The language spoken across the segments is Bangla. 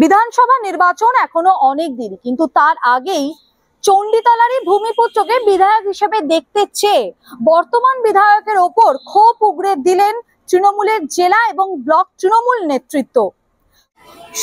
বিধানসভা নির্বাচন এখনো অনেক দেরি, কিন্তু তার আগেই চণ্ডীতলারই ভূমিপুত্রকে বিধায়ক হিসেবে দেখতে চেয়ে বর্তমান বিধায়কের ওপর ক্ষোভ উগরে দিলেন তৃণমূলের জেলা এবং ব্লক তৃণমূল নেতৃত্ব।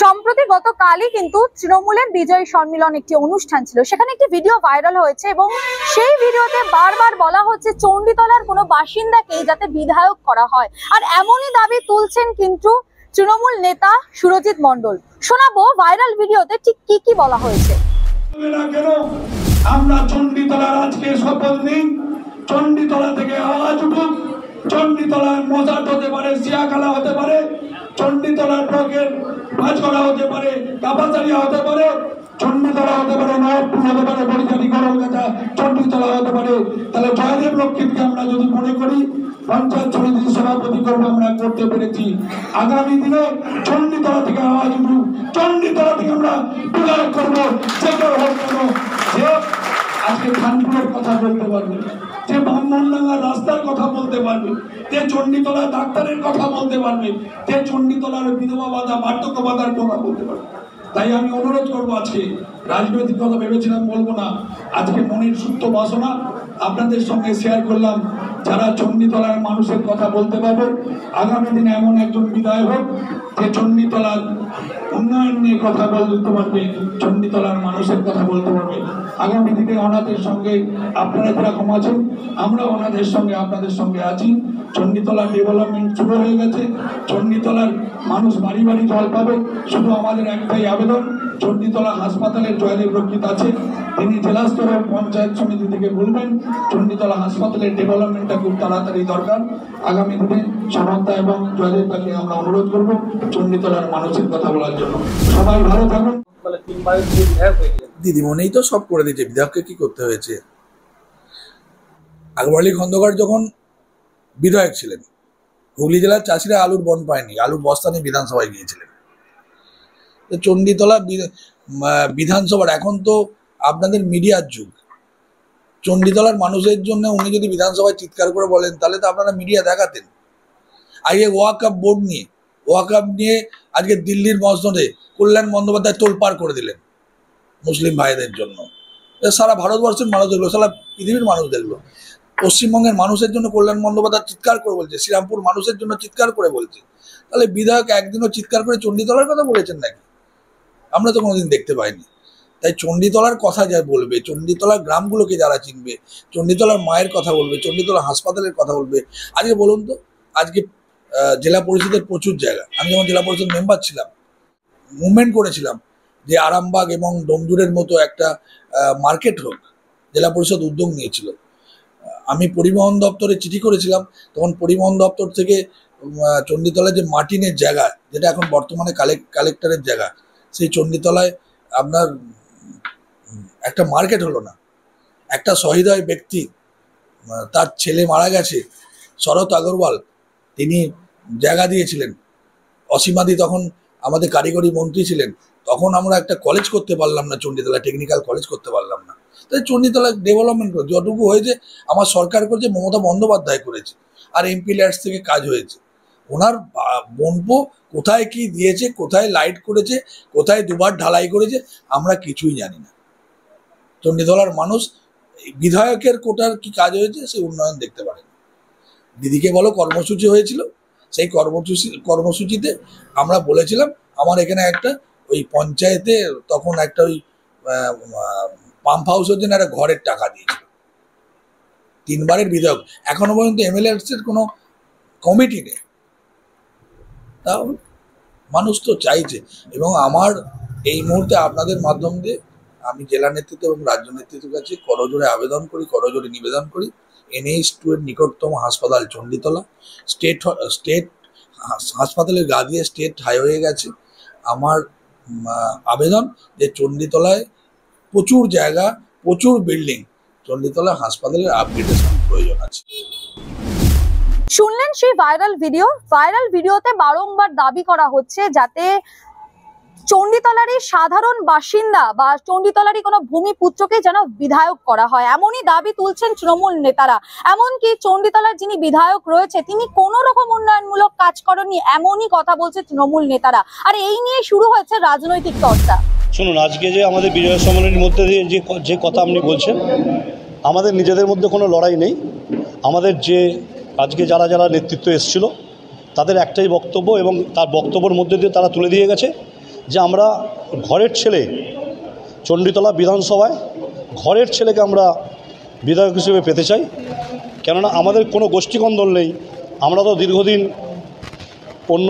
সম্প্রতি গতকালই কিন্তু তৃণমূলের বিজয় সম্মেলন একটি অনুষ্ঠান ছিল, সেখানে একটি ভিডিও ভাইরাল হয়েছে এবং সেই ভিডিওতে বারবার বলা হচ্ছে চণ্ডীতলার কোনো বাসিন্দাকেই যাতে বিধায়ক করা হয়, আর এমনই দাবি তুলছেন কিন্তু তৃণমূল নেতা সুরজিৎ মণ্ডল। শোনাবো ভাইরাল ভিডিওতে ঠিক কি কি বলা হয়েছে। আমরা চণ্ডীতলার আজকে শপথ নিই, চণ্ডীতলা থেকে আওয়াজ উঠুক। চণ্ডীতলার মজাট হতে পারে, সিয়াখালা হতে পারে, চণ্ডীতলার ব্লকের মাঝগড়া হতে পারে, কাপাতারিয়া হতে পারে, চণ্ডীতলা হতে পারে, নবাবপুর হতে পারে, বরিশালী গড়লগাছা, চণ্ডীতলা হতে পারে। তাহলে জয়দেব লক্ষ্মীকে আমরা যদি মনে করি পঞ্চায়েত সমিতির সভাপতি করবো, আমরা করতে পেরেছি। আগামী দিনে চণ্ডীতলা থেকে আওয়াজ উঠুক, চণ্ডীতলা থেকে আমরা বিধায়ক করবো। যে কেউ হোক কেন, যে আজকে খানপুরের কথা বলতে পারবে, যে ব্রাহ্মণডাঙ্গার রাস্তার কথা বলতে পারবে, যে চণ্ডীতলা ডাক্তারের কথা বলতে পারবে, যে চণ্ডীতলার বিধবা ভাতা বার্ধক্য ভাতার কথা বলতে পারবে। তাই আমি অনুরোধ করবো, আজকে রাজনৈতিক কথা ভেবেছিলাম বলবো না, আজকে মনের সুপ্ত বাসনা আপনাদের সঙ্গে শেয়ার করলাম। যারা চণ্ডীতলার মানুষের কথা বলতে পারবে, আগামী দিনে এমন একজন বিধায়ক হোক যে চণ্ডীতলার উন্নয়ন নিয়ে কথা বলতে পারবে, চণ্ডীতলার মানুষের কথা বলতে পারবে। আগামী দিনে ওনাদের সঙ্গে আপনারা যেরকম আছেন, আমরা ওনাদের সঙ্গে আপনাদের সঙ্গে আছি। চণ্ডীতলার ডেভেলপমেন্ট শুরু হয়ে গেছে, চণ্ডীতলার মানুষ বাড়ি বাড়ি জল পাবে। শুধু আমাদের একটাই আবেদন, চণ্ডীতলা হাসপাতালের জয়দেব রক্ষিত আছে, তিনি জেলা স্তরের পঞ্চায়েত সমিতি থেকে বলবেন চণ্ডীতলা হাসপাতালের ডেভেলপমেন্টটা খুব তাড়াতাড়ি দরকার। আগামী দিনে সমর্থা এবং জয়দেবকে আমরা অনুরোধ করব চণ্ডীতলার মানুষের কথা বলার জন্য। সবাই ভালো থাকুন। দিদিমণিই তো সব করে দিয়েছে, বিধায়ককে কি করতে হয়েছে? আকবর আলী খন্দকার যখন বিধায়ক ছিলেন, হুগলি জেলার চাষিরা আলুর বন পায়নি, আলুর বস্তা নিয়ে বিধানসভায় গিয়েছিলেন। চণ্ডীতলা বিধানসভার, এখন তো আপনাদের মিডিয়ার যুগ, চণ্ডীতলার মানুষের জন্য উনি যদি বিধানসভায় চিৎকার করে বলেন, তাহলে তো আপনারা মিডিয়া দেখাতেন। আগে ওয়াকআপ বোর্ড নিয়ে, ওয়াকআপ নিয়ে আজকে দিল্লির মসনদে কল্যাণ বন্দ্যোপাধ্যায় তোলপাড় করে দিলেন মুসলিম ভাইদের জন্য। সারা ভারতবর্ষের মানুষ দেখলো, সারা পৃথিবীর মানুষ দেখলো। পশ্চিমবঙ্গের মানুষের জন্য কল্যাণ বন্দ্যোপাধ্যায় চিৎকার করে বলছে, শ্রীরামপুর মানুষের জন্য চিৎকার করে বলছে। তাহলে বিধায়ক একদিনও চিৎকার করে চণ্ডীতলার কথা বলেছেন নাকি? আমরা তো কোনোদিন দেখতে পাইনি। তাই চণ্ডীতলার কথা যা বলবে, চণ্ডীতলার গ্রামগুলোকে যারা চিনবে, চণ্ডীতলার মায়ের কথা বলবে, চণ্ডীতলা হাসপাতালের কথা বলবে। আজকে বলুন তো, আজকে জেলা পরিষদের প্রচুর জায়গা, আমি যখন জেলা পরিষদ মেম্বার ছিলাম, মুভমেন্ট করেছিলাম যে আরামবাগ এবং ডোমজুরের মতো একটা মার্কেট হোক, জেলা পরিষদ উদ্যোগ নিয়েছিল। আমি পরিবহন দপ্তরে চিঠি করেছিলাম, তখন পরিবহন দপ্তর থেকে চণ্ডীতলায় যে মার্টিনের জায়গা, যেটা এখন বর্তমানে কালেক্টরের জায়গা, সেই চণ্ডীতলায় আপনার একটা মার্কেট হলো না। একটা সহৃদয় ব্যক্তি, তার ছেলে মারা গেছে, শরৎ আগরওয়াল, তিনি জায়গা দিয়েছিলেন। অসীমাদি তখন আমাদের কারিগরি মন্ত্রী ছিলেন, তখন আমরা একটা কলেজ করতে পারলাম না, চণ্ডীতলা টেকনিক্যাল কলেজ করতে পারলাম না। তাই চণ্ডীতলা ডেভেলপমেন্ট করে যতটুকু হয়েছে আমার সরকার করেছে, মমতা বন্দ্যোপাধ্যায় করেছে, আর এমপি ল্যাডস থেকে কাজ হয়েছে। ওনার বনপো কোথায় কি দিয়েছে, কোথায় লাইট করেছে, কোথায় দুবার ঢালাই করেছে, আমরা কিছুই জানি না। চণ্ডীতলার মানুষ বিধায়কের কোটার কি কাজ হয়েছে সেই উন্নয়ন দেখতে পারেন। দিদিকে বলো কর্মসূচি হয়েছিল, সেই কর্মসূচিতে আমরা বলেছিলাম, আমার এখানে একটা ওই পঞ্চায়েতে তখন একটা ওই পাম্প হাউসের জন্য একটা ঘরের টাকা দিয়েছিল। 3 বারের বিধায়ক, এখনো পর্যন্ত এমএলএর কোনো কমিটি নেই। তাও মানুষ তো চাইছে। এবং আমার এই মুহূর্তে আপনাদের মাধ্যম দিয়ে আমি জেলা নেতৃত্ব এবং রাজ্য নেতৃত্বের কাছে করজোড়ে আবেদন করি, করজোড়ে নিবেদন করি, NH2 এর নিকটতম হাসপাতাল চণ্ডীতলা, স্টেট হাসপাতালের গা দিয়ে স্টেট হাইওয়ে গেছে। আমার আবেদন যে চণ্ডীতলায় প্রচুর জায়গা, প্রচুর বিল্ডিং, চণ্ডীতলা হাসপাতালের আপগ্রেডেশন প্রয়োজন আছে। শুনলেন সেই ভাইরাল ভিডিওতে বারংবার দাবি করা হচ্ছে যাতে চণ্ডীতলারই সাধারণ বাসিন্দা বা চণ্ডীতলারই কোনো ভূমিপুত্রকে যেন বিধায়ক করা হয়, এমনই দাবি তুলছেন তৃণমূল নেতারা। এমনকি চণ্ডীতলার যিনি বিধায়ক রয়েছে তিনি কোনো রকম উন্নয়নমূলক কাজ করেননি, এমনই কথা বলছে তৃণমূল নেতারা। আর এই নিয়ে শুরু হয়েছে রাজনৈতিক চর্চা। শুনুন, আজকে যে আমাদের বিজয় সম্মেলনের মধ্যে দিয়ে যে কথা আপনি বলছেন, আমাদের নিজেদের মধ্যে কোনো লড়াই নেই। আমাদের যে আজকে যারা যারা নেতৃত্ব এসেছিল তাদের একটাই বক্তব্য, এবং তার বক্তব্যের মধ্যে দিয়ে তারা তুলে দিয়ে গেছে যে আমরা ঘরের ছেলে, চণ্ডীতলা বিধানসভায় ঘরের ছেলেকে আমরা বিধায়ক হিসেবে পেতে চাই। কেননা আমাদের কোনো গোষ্ঠীকন্দল নেই। আমরা তো দীর্ঘদিন অন্য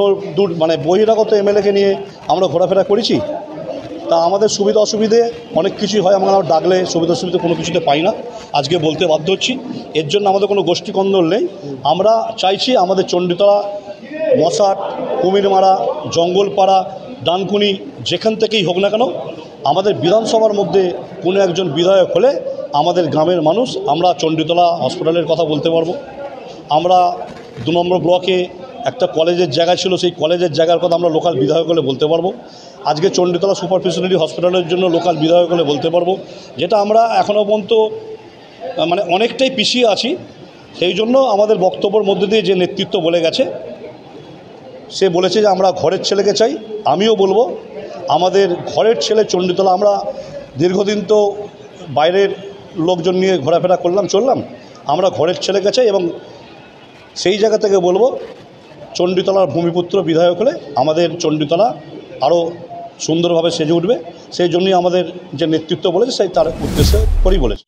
বহিরাগত এমএলএকে নিয়ে আমরা ঘোরাফেরা করেছি, তা আমাদের সুবিধা অসুবিধে অনেক কিছুই হয়, আমরা ডাকলে সুবিধা অসুবিধে কোনো কিছুতে পাই না। আজকে বলতে বাধ্য হচ্ছি, এর জন্য আমাদের কোনো গোষ্ঠীকন্দল নেই। আমরা চাইছি আমাদের চণ্ডীতলা, মশাট, কুমিরমারা, জঙ্গলপাড়া, ডানকুনি, যেখান থেকেই হোক না কেন, আমাদের বিধানসভার মধ্যে কোনো একজন বিধায়ক হলে আমাদের গ্রামের মানুষ, আমরা চণ্ডীতলা হসপিটালের কথা বলতে পারবো। আমরা 2 নম্বর ব্লকে একটা কলেজের জায়গা ছিল, সেই কলেজের জায়গার কথা আমরা লোকাল বিধায়ক হলে বলতে পারবো। আজকে চণ্ডীতলা সুপার স্পেশালিটি হসপিটালের জন্য লোকাল বিধায়ক হলে বলতে পারবো, যেটা আমরা এখনও পর্যন্ত অনেকটাই পিছিয়ে আছি। সেই জন্য আমাদের বক্তব্যের মধ্যে দিয়ে যে নেতৃত্ব বলে গেছে, সে বলেছে যে আমরা ঘরের ছেলেকে চাই। আমিও বলবো আমাদের ঘরের ছেলে চণ্ডীতলা। আমরা দীর্ঘদিন তো বাইরের লোকজন নিয়ে ঘোরাফেরা চললাম, আমরা ঘরের ছেলেকে চাই। এবং সেই জায়গা থেকে বলবো চণ্ডীতলার ভূমিপুত্র বিধায়ক হলে আমাদের চণ্ডীতলা আরও সুন্দরভাবে সেজে উঠবে। সেই জন্যই আমাদের যে নেতৃত্ব বলেছে সেই তার উদ্দেশ্যে করেই বলেছে।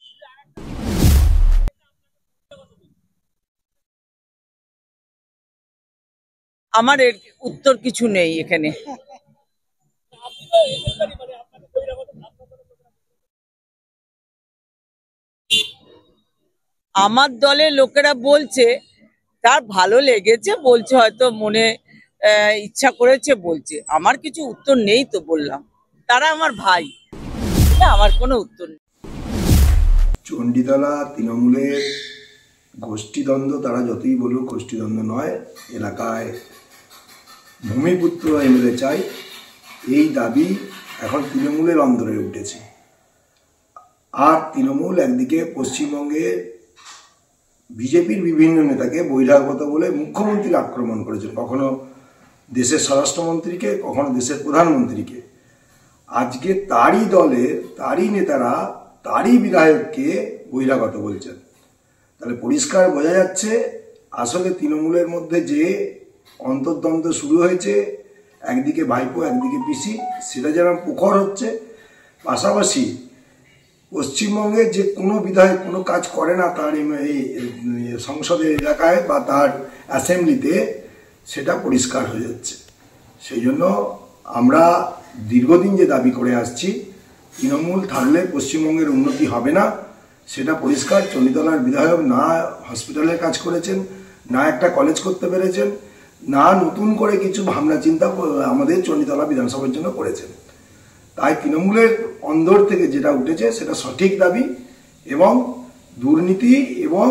আমার এর উত্তর কিছু নেই এখানে। আমার দলের লোকেরা বলছে তার ভালো লেগেছে, বলছে হয়তো মনে ইচ্ছা করেছে বলছে। আমার কিছু উত্তর নেই, তো বললাম তারা আমার ভাই, আমার কোনো উত্তর নেই। চণ্ডীতলা তৃণমূলের গোষ্ঠীদ্বন্দ্ব, তারা যতই বলুক গোষ্ঠীদ্বন্দ্ব নয়, এলাকায় ভূমিপুত্র এমএলএ চাই, এই দাবি এখন তৃণমূলের অন্দরে উঠেছে। আর তৃণমূল একদিকে পশ্চিমবঙ্গে বিজেপির বিভিন্ন নেতাকে বহিরাগত বলে মুখ্যমন্ত্রীকে আক্রমণ করেছে, কখনো দেশের স্বরাষ্ট্রমন্ত্রীকে, কখনো দেশের প্রধানমন্ত্রীকে। আজকে তারই দলের, তারই নেতারা, তারই বিধায়ককে বহিরাগত বলছেন। তাহলে পরিষ্কার বোঝা যাচ্ছে আসলে তৃণমূলের মধ্যে যে অন্তর্দ্বন্দ্ব শুরু হয়েছে, একদিকে ভাইপো একদিকে পিসি, সেটা যেন প্রখর হচ্ছে। পাশাপাশি পশ্চিমবঙ্গে যে কোনো বিধায়ক কোনো কাজ করে না তার এই সংসদের এলাকায় বা তার অ্যাসেম্বলিতে, সেটা পরিষ্কার হয়ে যাচ্ছে। সেই জন্য আমরা দীর্ঘদিন যে দাবি করে আসছি, তৃণমূল থাকলে পশ্চিমবঙ্গের উন্নতি হবে না, সেটা পরিষ্কার। চণ্ডীতলার বিধায়ক না হসপিটালের কাজ করেছেন, না একটা কলেজ করতে পেরেছেন, না নতুন করে কিছু ভাবনা চিন্তা আমাদের চণ্ডীতলা বিধানসভার জন্য করেছেন। তাই তৃণমূলের অন্দর থেকে যেটা উঠেছে সেটা সঠিক দাবি, এবং দুর্নীতি এবং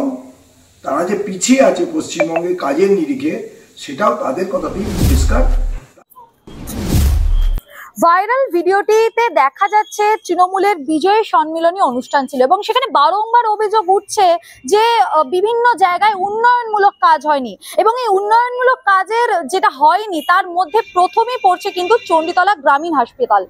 তারা যে পিছিয়ে আছে পশ্চিমবঙ্গে কাজের নিরিখে, সেটাও তাদের কথাতেই পরিষ্কার। ভাইরাল ভিডিওটিতে দেখা যাচ্ছে তৃণমূলের বিজয় সম্মিলনী অনুষ্ঠান ছিল এবং সেখানে বারংবার অভিযোগ উঠছে যে বিভিন্ন জায়গায় উন্নয়নমূলক কাজ হয়নি, এবং এই উন্নয়নমূলক কাজের যেটা হয়নি তার মধ্যে প্রথমেই পড়ছে কিন্তু চণ্ডীতলা গ্রামীণ হাসপাতাল।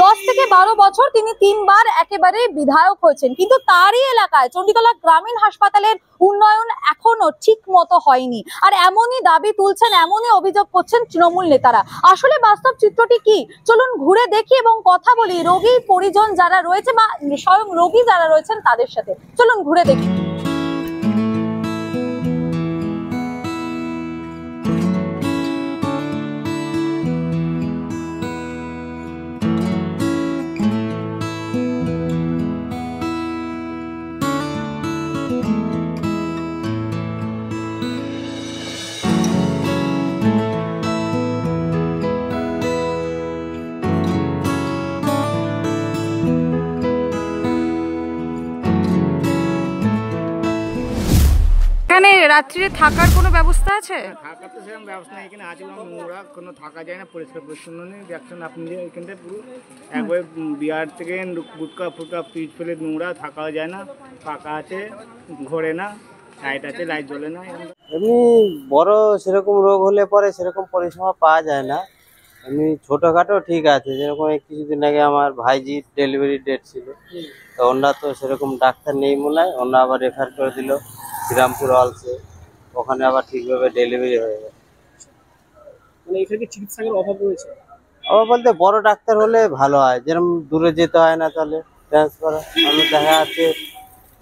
10 থেকে 12 বছর তিনি 3 বার একেবারে বিধায়ক হয়েছেন, কিন্তু তারই এলাকায় চণ্ডীতলা গ্রামীণ হাসপাতালের উন্নয়ন এখনো ঠিক মতো হয়নি। আর এমনই দাবি তুলছেন, এমনই অভিযোগ করছেন তৃণমূল নেতারা। আসলে বাস্তব চিত্রটি কি, চলুন ঘুরে দেখি এবং কথা বলি রোগী পরিজন যারা রয়েছে বা স্বয়ং রোগী যারা রয়েছেন তাদের সাথে। চলুন ঘুরে দেখি। রাত্রিরে থাকার কোনো ব্যবস্থা আছে? থাকার তো সেরকম ব্যবস্থা নেই, এখানে আছে নোংরা, কোনো থাকা যায় না, পরিষ্কার পরিচ্ছন্ন নেই। দেখছেন আপনি এখানটায় পুরো একবারে বিহার থেকে গুটকা ফুটকা পিচ ফেলে নোংরা, থাকাও যায় না। পাকা আছে, ঘোরে না, লাইট আছে, লাইট জ্বলে না। এমনি বড় সেরকম রোগ হলে পরে সেরকম পরিষেবা পাওয়া যায় না। এমনি ছোটখাটো ঠিক আছে, যেরকম এই কিছুদিন আগে আমার ভাইজির ডেলিভারি ডেট ছিল, তো ওনারা তো সেরকম ডাক্তার নেই মনে হয়, ওনারা আবার রেফার করে দিল শ্রীরামপুর অলসে, ওখানে আবার ঠিকভাবে ডেলিভারি হয়ে গেল। মানে এখানে চিকিৎসকের অভাব রয়েছে। আবার বলতে বড় ডাক্তার হলে ভালো হয়, যেরকম দূরে যেতে হয় না, তাহলে ট্রান্সফার আমি দেখা যাচ্ছে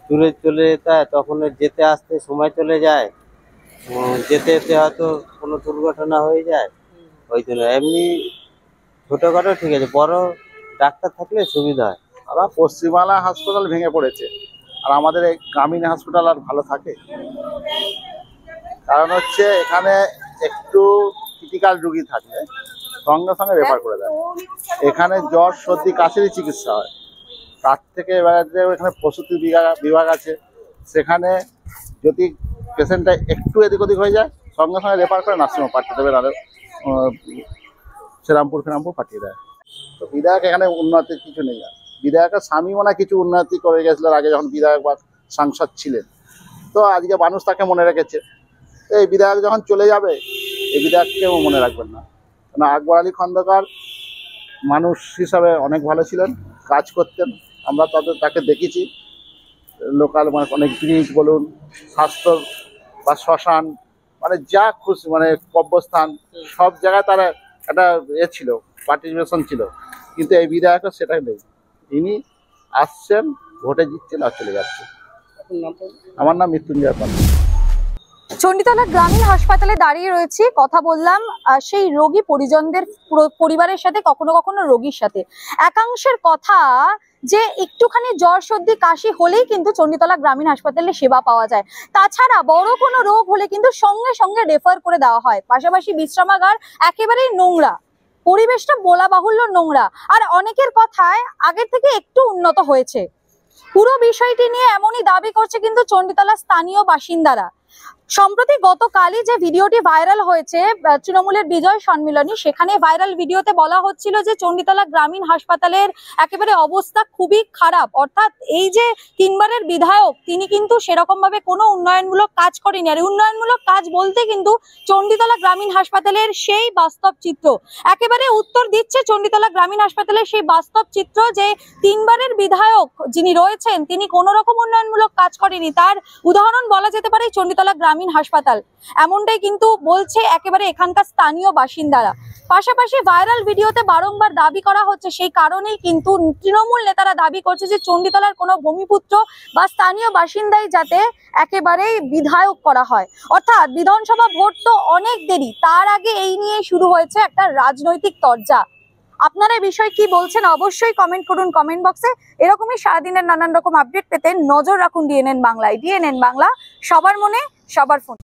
দূরে চলে যেতে হয়, তখন যেতে আসতে সময় চলে যায়, যেতে যেতে হয়তো কোনো দুর্ঘটনা হয়ে যায়, ওই জন্য। এমনি ছোটখাটো ঠিক আছে, বড় ডাক্তার থাকলে সুবিধা হয়। আবার পশ্চিমবাংলা হাসপাতাল ভেঙে পড়েছে, আর আমাদের এই গ্রামীণ হাসপাতাল আর ভালো থাকে। কারণ হচ্ছে এখানে একটু ক্রিটিক্যাল রোগী থাকলে সঙ্গে সঙ্গে রেফার করে দেয়। এখানে জ্বর সর্দি কাশিরই চিকিৎসা হয়। তার থেকে এবার এখানে প্রসূতি বিভাগ আছে, সেখানে যদি পেশেন্টটা একটু এদিক ওদিক হয়ে যায় সঙ্গে সঙ্গে রেফার করে নার্সিংহোম পাঠিয়ে দেবে, তাহলে শ্রীরামপুর পাঠিয়ে দেয়। তো বিধায়ক এখানে উন্নতির কিছু নেই। আর বিধায়কের স্বামী মনে কিছু উন্নতি করে গেছিলেন আগে যখন বিধায়ক বা সাংসদ ছিলেন, তো আজকে মানুষ তাকে মনে রেখেছে। এই বিধায়ক যখন চলে যাবে এই বিধায়ককেও মনে রাখবেন না। কারণ আকবর আলী খন্দকার মানুষ হিসাবে অনেক ভালো ছিলেন, কাজ করতেন, আমরা তাকে দেখেছি। লোকাল মানে অনেক ব্রিজ বলুন, স্বাস্থ্য বা শ্মশান, মানে যা খুশি, মানে কব্রস্থান, সব জায়গায় তারা একটা ছিল, পার্টিসিপেশন ছিল। কিন্তু এই বিধায়কের সেটাই নেই। ইনি আসছেন, ভোটে জিতছেন আর চলে যাচ্ছে। আমার নাম মৃত্যুঞ্জয় পাল। চণ্ডীতলা গ্রামীণ হাসপাতালে দাঁড়িয়ে রয়েছি, কথা বললাম সেই রোগী পরিজনদের পরিবারের সাথে, কখনো কখনো রোগীর সাথে। একাংশের কথা যে একটুখানি জ্বর সর্দি কাশি হলেই কিন্তু চণ্ডীতলা গ্রামীণ হাসপাতালে সেবা পাওয়া যায়, তাছাড়া বড় কোনো রোগ হলে কিন্তু সঙ্গে সঙ্গে রেফার করে দেওয়া হয়। পাশাপাশি বিশ্রামাগার একেবারেই নোংরা, পরিবেশটা বলা বাহুল্য নোংরা, আর অনেকের কথায় আগের থেকে একটু উন্নত হয়েছে। পুরো বিষয়টি নিয়ে এমনই দাবি করছে কিন্তু চণ্ডীতলার স্থানীয় বাসিন্দারা। সম্প্রতি গতকালই যে ভিডিওটি ভাইরাল হয়েছে তৃণমূলের বিজয় সম্মিলনী, সেখানে ভাইরাল ভিডিওতে বলা হচ্ছিল যে চণ্ডীতলা গ্রামীণ হাসপাতালের একেবারে অবস্থা খুবই খারাপ। অর্থাৎ এই যে তিনবারের বিধায়ক, তিনি কিন্তু সেরকম ভাবে কোনো উন্নয়নমূলক কাজ করেনি। আর উন্নয়নমূলক কাজ বলতে কিন্তু চণ্ডীতলা গ্রামীণ হাসপাতালের সেই বাস্তব চিত্র একেবারে উত্তর দিচ্ছে। চণ্ডীতলা গ্রামীণ হাসপাতালের সেই বাস্তব চিত্র যে তিনবারের বিধায়ক যিনি রয়েছেন তিনি কোনো রকম উন্নয়নমূলক কাজ করেনি। তার উদাহরণ বলা যেতে পারে চণ্ডীতলা গ্রামীণ হাসপাতাল, এমনটাই কিন্তু বলছে একেবারে এখানকার স্থানীয় বাসিন্দারা। পাশাপাশি ভাইরাল ভিডিওতে বারংবার দাবি করা হচ্ছে, সেই কারণেই কিন্তু তৃণমূল নেতারা দাবি করছে যে চণ্ডীতলার কোনো ভূমিপুত্র বা স্থানীয় বাসিন্দাই যাতে একেবারেই বিধায়ক করা হয়। অর্থাৎ বিধানসভা ভোট তো অনেক দেরি, তার আগে এই নিয়ে শুরু হয়েছে একটা রাজনৈতিক তরজা। আপনারা এই বিষয়ে কি বলছেন অবশ্যই কমেন্ট করুন কমেন্ট বক্সে। এরকমই সারাদিনের নানান রকম আপডেট পেতে নজর রাখুন ডিএনএন বাংলায়। ডিএনএন বাংলা, সবার মনে সবার ফোন।